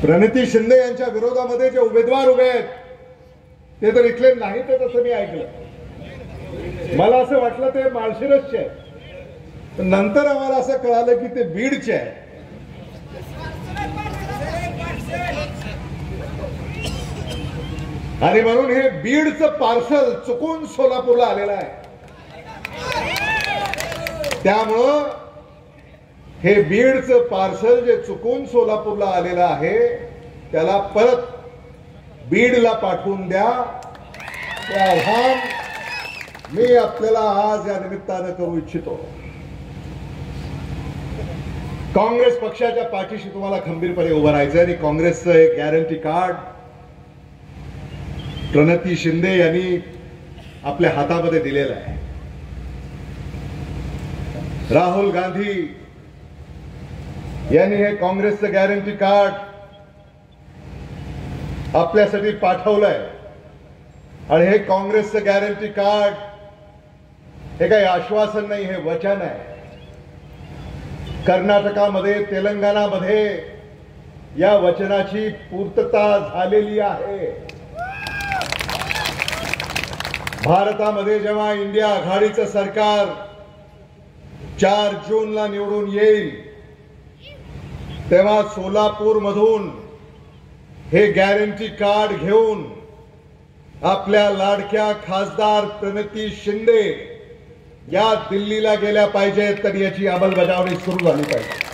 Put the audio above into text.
प्रणिती शिंदे यांच्या विरोधामध्ये जे उमेदवार उभे आहेत ते तर इथले नाहीत असं मी ऐकलं। मला असं वाटलं ते माळशिरसचे आहेत, पण नंतर आम्हाला असं कळालं की ते बीडचे आहे। आणि म्हणून हे बीडचं पार्सल चुकून सोलापूरला आलेलं आहे। त्यामुळं हे बीडचं पार्सल जे चुकून सोलापूरला आलेलं आहे त्याला परत बीडला पाठवून द्या, हे आव्हान मी आपल्याला आज या निमित्तानं करू इच्छितो। काँग्रेस पक्षाच्या पाठीशी तुम्हाला खंबीरपणे उभं राहायचं आणि काँग्रेसचं एक गॅरंटी कार्ड प्रणिती शिंदे यांनी आपल्या हातामध्ये दिलेलं आहे। राहुल गांधी यांनी हे काँग्रेसचं गॅरंटी कार्ड आपल्यासाठी पाठवलंय आणि हे काँग्रेसचं गॅरंटी कार्ड हे काही आश्वासन नाही, हे वचन आहे। कर्नाटकामध्ये तेलंगणामध्ये या वचनाची पूर्तता झालेली आहे। भारतामध्ये जेव्हा इंडिया आघाडीचं सरकार 4 जूनला निवडून येईल तेव्हा सोलापूर मधून हे गॅरंटी कार्ड घेऊन आपल्या लाडक्या खासदार प्रणिती शिंदे या दिल्लीला गेल्या पाहिजेत, तर याची अंमलबजावणी सुरू झाली पाहिजे।